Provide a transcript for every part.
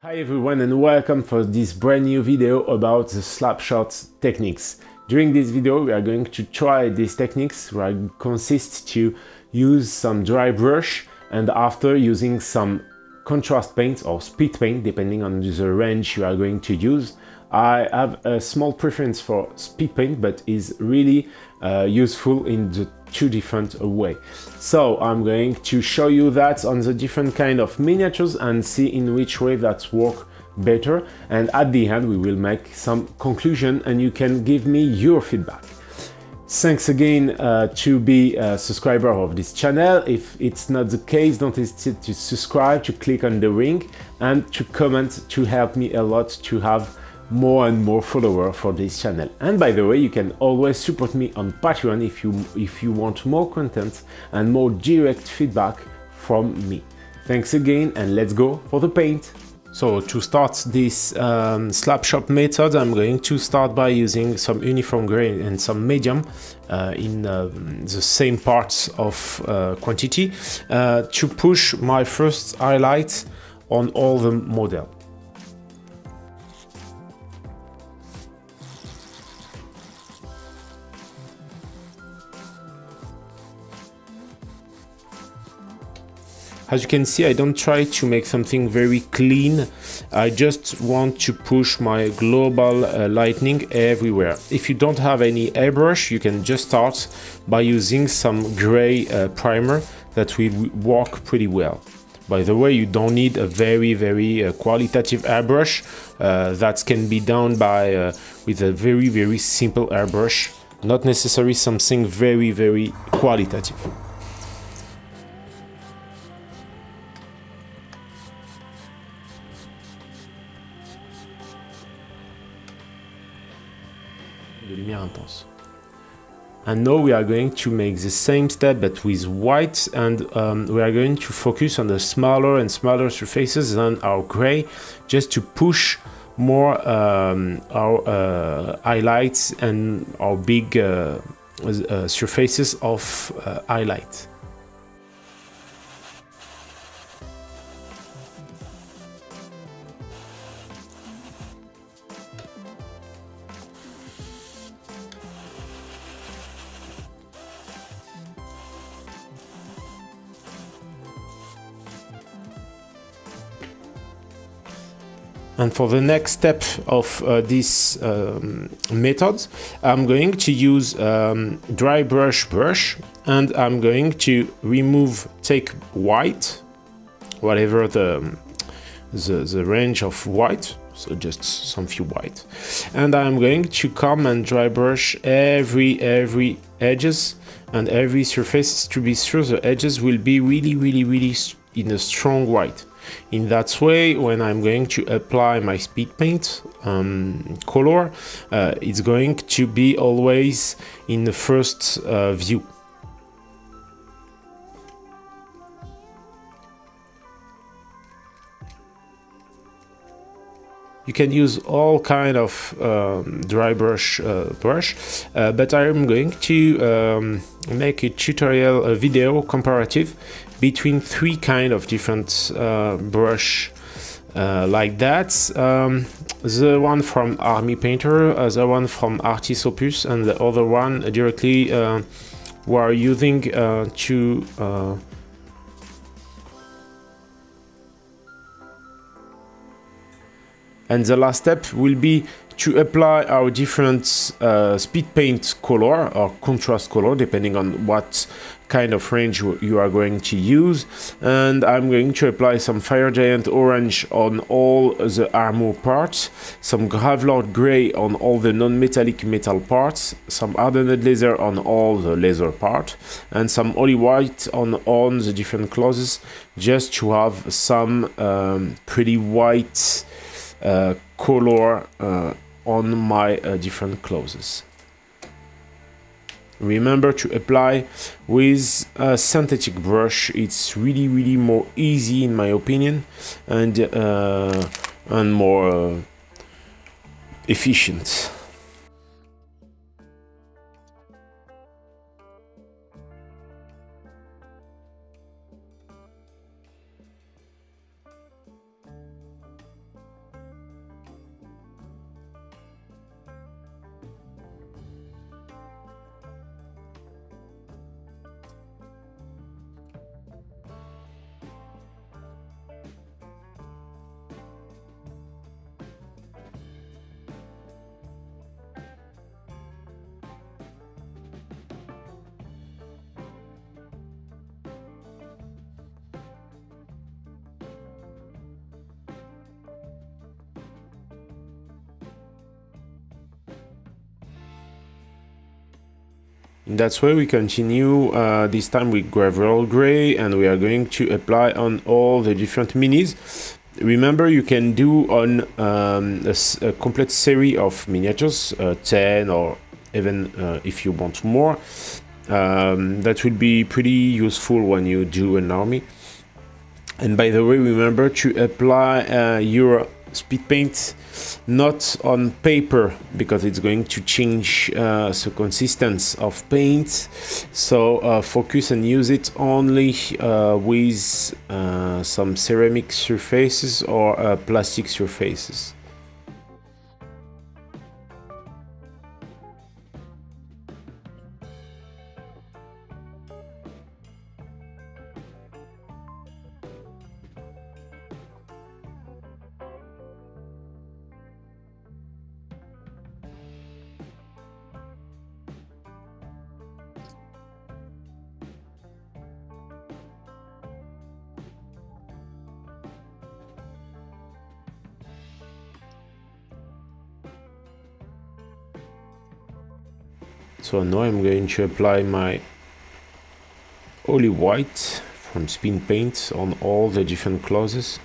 Hi everyone and welcome for this brand new video about the Slapchop techniques. During this video we are going to try these techniques where it consists to use some dry brush and after using some contrast paint or speed paint depending on the range you are going to use. I have a small preference for speed paint but is really useful in the two different way. So I'm going to show you that on the different kind of miniatures and see in which way that work better, and at the end we will make some conclusion and you can give me your feedback. Thanks again to be a subscriber of this channel. If it's not the case, don't hesitate to subscribe, to click on the ring and to comment to help me a lot to have more and more followers for this channel. And by the way, you can always support me on Patreon if you want more content and more direct feedback from me. Thanks again and let's go for the paint. So to start this Slapchop method, I'm going to start by using some uniform gray and some medium in the same parts of quantity to push my first highlight on all the model. As you can see, I don't try to make something very clean. I just want to push my global lightning everywhere. If you don't have any airbrush, you can just start by using some gray primer that will work pretty well. By the way, you don't need a very qualitative airbrush. That can be done by with a very simple airbrush. Not necessarily something very qualitative. De lumière intense. And now we are going to make the same step but with white, and we are going to focus on the smaller and smaller surfaces than our gray, just to push more our highlights and our big surfaces of highlight. And for the next step of this method, I'm going to use Drybrush brush, and I'm going to take white, whatever the range of white, so just some few white, and I'm going to come and dry brush every edges, and every surface to be through the edges will be really in a strong white. In that way, when I'm going to apply my speed paint color, it's going to be always in the first view. You can use all kind of dry brush, but I'm going to make a tutorial video comparative between three kind of different brush like that. The one from Army Painter, the one from Artist Opus, and the other one directly we are using to and the last step will be to apply our different speed paint color or contrast color, depending on what kind of range you are going to use. And I'm going to apply some Fire Giant orange on all the armor parts, some Gravelord gray on all the non-metallic metal parts, some hardened leather on all the leather part, and some holy white on the different clothes, just to have some pretty white color on my different clothes. Remember to apply with a synthetic brush. It's really more easy in my opinion, and more efficient. In that way we continue this time with gravel gray, and we are going to apply on all the different minis. Remember, you can do on a complete series of miniatures, 10 or even if you want more. That will be pretty useful when you do an army. And by the way, remember to apply your speed paint not on paper, because it's going to change the consistency of paint. So focus and use it only with some ceramic surfaces or plastic surfaces. So now I'm going to apply my Holy White from Speedpaint on all the different clauses.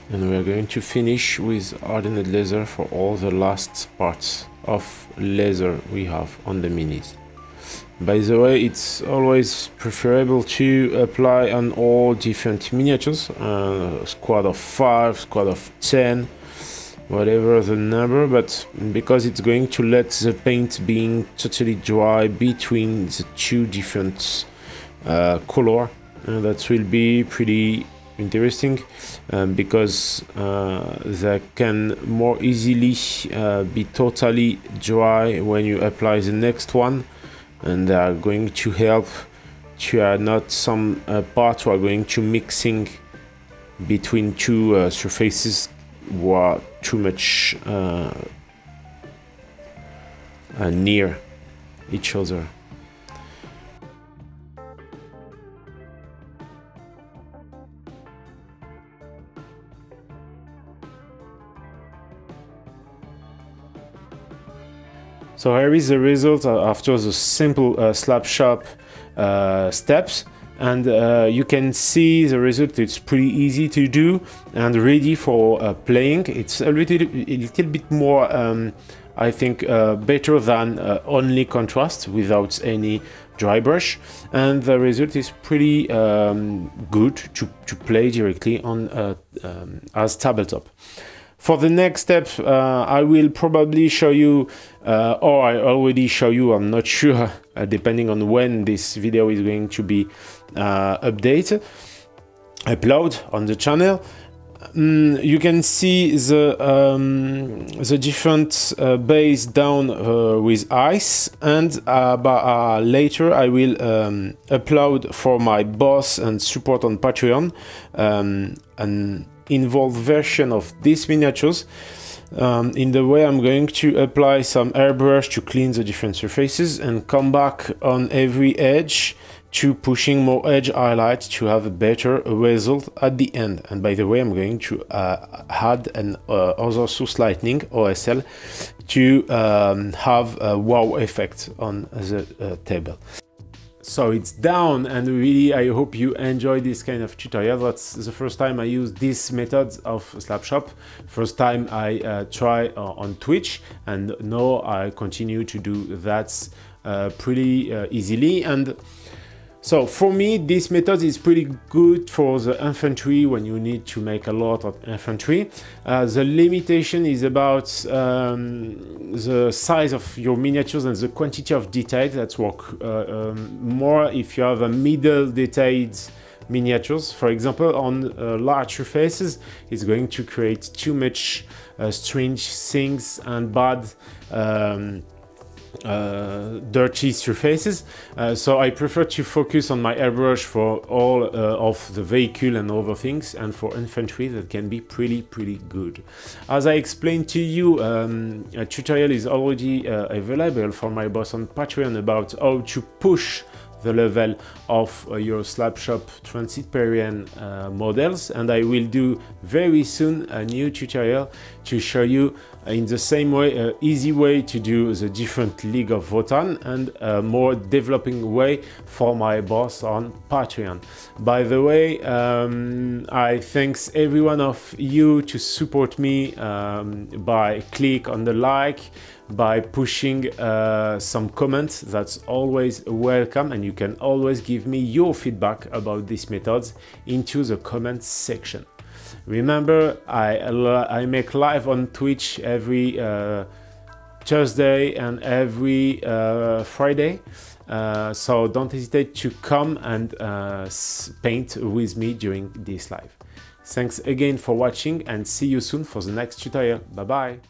And we are going to finish with hardened leather for all the last parts of leather we have on the minis. By the way, it's always preferable to apply on all different miniatures, squad of 5, squad of 10, whatever the number, but because it's going to let the paint being totally dry between the two different color, that will be pretty interesting, because they can more easily be totally dry when you apply the next one, and they are going to help to add not some parts who are going to mixing between two surfaces who are too much near each other. So here is the result after the simple Slapchop steps, and you can see the result. It's pretty easy to do and ready for playing. It's a little bit more, I think, better than only contrast without any dry brush, and the result is pretty good to play directly on as tabletop. For the next step, I will probably show you, or I already show you, I'm not sure, depending on when this video is going to be uploaded on the channel. You can see the different base down with ice, and later I will upload for my boss and support on Patreon an involved version of these miniatures, in the way I'm going to apply some airbrush to clean the different surfaces and come back on every edge to pushing more edge highlight to have a better result at the end. And by the way, I'm going to add an other source lightning OSL to have a wow effect on the table. So it's down, and really I hope you enjoy this kind of tutorial. That's the first time I use this method of Slapchop. First time I try on Twitch, and now I continue to do that pretty easily. And so for me, this method is pretty good for the infantry when you need to make a lot of infantry. The limitation is about the size of your miniatures and the quantity of detail that work more if you have a middle detailed miniatures. For example, on large surfaces, it's going to create too much strange things and bad dirty surfaces, so I prefer to focus on my airbrush for all of the vehicle and other things, and for infantry that can be pretty good. As I explained to you, a tutorial is already available for my boss on Patreon about how to push the level of your Slapshop Transiperian models, and I will do very soon a new tutorial to show you in the same way an easy way to do the different League of Wotan, and a more developing way for my boss on Patreon. By the way, I thanks every one of you to support me by click on the like, by pushing some comments. That's always welcome, and you can always give me your feedback about these methods into the comments section. Remember, I make live on Twitch every Thursday and every Friday, so don't hesitate to come and paint with me during this live. Thanks again for watching, and see you soon for the next tutorial. Bye bye!